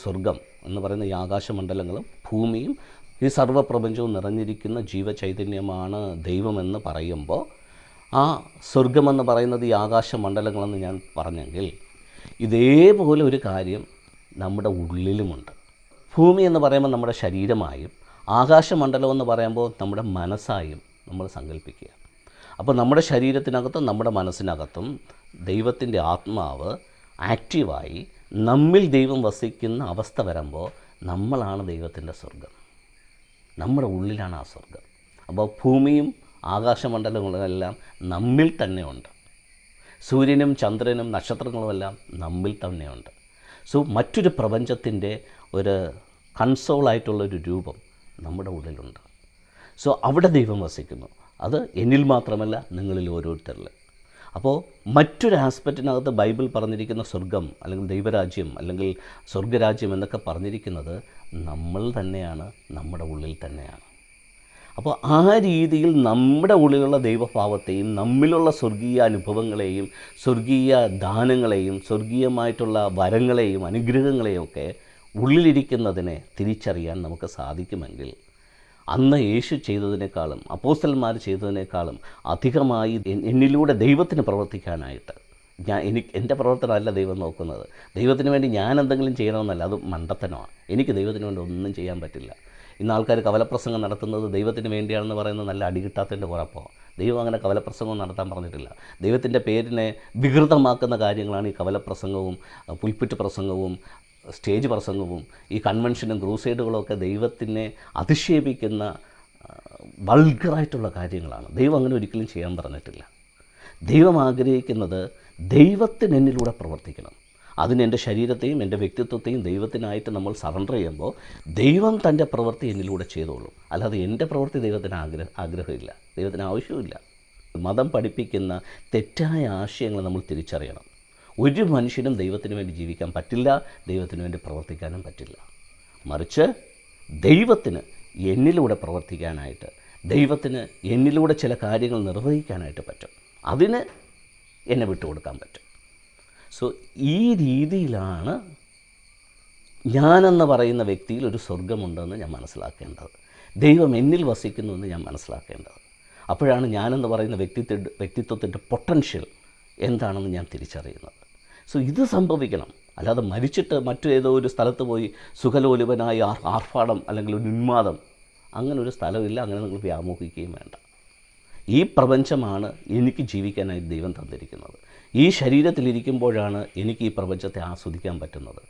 സ്വർഗം എന്ന് പറയുന്ന ഈ ആകാശമണ്ഡലങ്ങളും ഭൂമിയും ഈ സർവ്വപ്രപഞ്ചവും നിറഞ്ഞിരിക്കുന്ന ജീവചൈതന്യമാണ് ദൈവമെന്ന് പറയുമ്പോൾ, ആ സ്വർഗമെന്ന് പറയുന്നത് ഈ ആകാശമണ്ഡലങ്ങളെന്ന് ഞാൻ പറഞ്ഞെങ്കിൽ, ഇതേപോലെ ഒരു കാര്യം നമ്മുടെ ഉള്ളിലുമുണ്ട്. ഭൂമി എന്ന് പറയുമ്പോൾ നമ്മുടെ ശരീരമായും ആകാശമണ്ഡലം എന്ന് പറയുമ്പോൾ നമ്മുടെ മനസ്സായും നമ്മൾ സങ്കല്പിക്കുക. അപ്പോൾ നമ്മുടെ ശരീരത്തിനകത്തും നമ്മുടെ മനസ്സിനകത്തും ദൈവത്തിൻ്റെ ആത്മാവ് ആക്റ്റീവായി നമ്മിൽ ദൈവം വസിക്കുന്ന അവസ്ഥ വരുമ്പോൾ നമ്മളാണ് ദൈവത്തിൻ്റെ സ്വർഗം. നമ്മുടെ ഉള്ളിലാണ് ആ സ്വർഗം. അപ്പോൾ ഭൂമിയും ആകാശമണ്ഡലങ്ങളെല്ലാം നമ്മിൽ തന്നെയുണ്ട്. സൂര്യനും ചന്ദ്രനും നക്ഷത്രങ്ങളുമെല്ലാം നമ്മിൽ തന്നെയുണ്ട്. സോ മറ്റൊരു പ്രപഞ്ചത്തിൻ്റെ ഒരു കൺസോളായിട്ടുള്ളൊരു രൂപം നമ്മുടെ ഉള്ളിലുണ്ട്. സോ അവിടെ ദൈവം വസിക്കുന്നു. അത് എന്നിൽ മാത്രമല്ല, നിങ്ങളിൽ ഓരോരുത്തരിൽ. അപ്പോൾ മറ്റൊരു ആസ്പെക്റ്റിനകത്ത് ബൈബിൾ പറഞ്ഞിരിക്കുന്ന സ്വർഗം അല്ലെങ്കിൽ ദൈവരാജ്യം അല്ലെങ്കിൽ സ്വർഗരാജ്യം എന്നൊക്കെ പറഞ്ഞിരിക്കുന്നത് നമ്മൾ തന്നെയാണ്, നമ്മുടെ ഉള്ളിൽ തന്നെയാണ്. അപ്പോൾ ആ രീതിയിൽ നമ്മുടെ ഉള്ളിലുള്ള ദൈവഭാവത്തെയും നമ്മിലുള്ള സ്വർഗീയ അനുഭവങ്ങളെയും സ്വർഗീയ ദാനങ്ങളെയും സ്വർഗീയമായിട്ടുള്ള വരങ്ങളെയും അനുഗ്രഹങ്ങളെയും ഒക്കെ ഉള്ളിലിരിക്കുന്നതിനെ തിരിച്ചറിയാൻ നമുക്ക് സാധിക്കുമെങ്കിൽ, അന്ന് യേശു ചെയ്തതിനേക്കാളും അപ്പോസ്തലന്മാർ ചെയ്തതിനേക്കാളും അധികമായി എന്നിലൂടെ ദൈവത്തിന് പ്രവർത്തിക്കാനായിട്ട് എൻ്റെ പ്രവർത്തനമല്ല ദൈവം നോക്കുന്നത്. ദൈവത്തിന് വേണ്ടി ഞാൻ എന്തെങ്കിലും ചെയ്യണമെന്നല്ല, അത് മണ്ടത്തനമാണ്. എനിക്ക് ദൈവത്തിന് വേണ്ടി ഒന്നും ചെയ്യാൻ പറ്റില്ല. ഇന്ന് ആൾക്കാർ കവലപ്രസംഗം നടത്തുന്നത് ദൈവത്തിന് വേണ്ടിയാണെന്ന് പറയുന്നത് നല്ല അടികിട്ടാത്തതിൻ്റെ കുഴപ്പമാണ്. ദൈവം അങ്ങനെ കവലപ്രസംഗവും നടത്താൻ പറഞ്ഞിട്ടില്ല. ദൈവത്തിൻ്റെ പേരിനെ വികൃതമാക്കുന്ന കാര്യങ്ങളാണ് ഈ കവലപ്രസംഗവും പുൽപ്പിറ്റ് പ്രസംഗവും സ്റ്റേജ് പ്രസംഗവും ഈ കൺവെൻഷനും ക്രൂസൈഡുകളും ഒക്കെ ദൈവത്തിനെ അധിക്ഷേപിക്കുന്ന വൾഗറായിട്ടുള്ള കാര്യങ്ങളാണ്. ദൈവം അങ്ങനെ ഒരിക്കലും ചെയ്യാൻ പറഞ്ഞിട്ടില്ല. ദൈവം ആഗ്രഹിക്കുന്നത് ദൈവത്തിന് എന്നിലൂടെ പ്രവർത്തിക്കണം. അതിന് എൻ്റെ ശരീരത്തെയും എൻ്റെ വ്യക്തിത്വത്തെയും ദൈവത്തിനായിട്ട് നമ്മൾ സറണ്ടർ ചെയ്യുമ്പോൾ ദൈവം തൻ്റെ പ്രവൃത്തി എന്നിലൂടെ ചെയ്തോളും. അല്ലാതെ എൻ്റെ പ്രവൃത്തി ദൈവത്തിന് ആഗ്രഹമില്ല, ദൈവത്തിന് ആവശ്യമില്ല. മതം പഠിപ്പിക്കുന്ന തെറ്റായ ആശയങ്ങൾ നമ്മൾ തിരിച്ചറിയണം. ഒരു മനുഷ്യനും ദൈവത്തിന് വേണ്ടി ജീവിക്കാൻ പറ്റില്ല, ദൈവത്തിന് വേണ്ടി പ്രവർത്തിക്കാനും പറ്റില്ല. മറിച്ച് ദൈവത്തിന് എന്നിലൂടെ പ്രവർത്തിക്കാനായിട്ട്, ദൈവത്തിന് എന്നിലൂടെ ചില കാര്യങ്ങൾ നിർവഹിക്കാനായിട്ട് പറ്റും. അതിന് എന്നെ വിട്ടുകൊടുക്കാൻ പറ്റും. സോ ഈ രീതിയിലാണ് ഞാനെന്ന് പറയുന്ന വ്യക്തിയിൽ ഒരു സ്വർഗമുണ്ടെന്ന് ഞാൻ മനസ്സിലാക്കേണ്ടത്. ദൈവം എന്നിൽ വസിക്കുന്നുവെന്ന് ഞാൻ മനസ്സിലാക്കേണ്ടത്. അപ്പോഴാണ് ഞാനെന്ന് പറയുന്ന വ്യക്തിത്വത്തിൻ്റെ പൊട്ടൻഷ്യൽ എന്താണെന്ന് ഞാൻ തിരിച്ചറിയുന്നത്. സോ ഇത് സംഭവിക്കണം. അല്ലാതെ മരിച്ചിട്ട് മറ്റേതോ ഒരു സ്ഥലത്ത് പോയി സുഖലോലുപനായി ആർഭാടം അല്ലെങ്കിൽ ഒരു ഉന്മാദം, അങ്ങനെ ഒരു സ്ഥലമില്ല. അങ്ങനെ നിങ്ങൾ വ്യാമോഹിക്കുകയും വേണ്ട. ഈ പ്രപഞ്ചമാണ് എനിക്ക് ജീവിക്കാനായി ദൈവം തന്നിരിക്കുന്നത്. ഈ ശരീരത്തിലിരിക്കുമ്പോഴാണ് എനിക്ക് ഈ പ്രപഞ്ചത്തെ ആസ്വദിക്കാൻ പറ്റുന്നത്.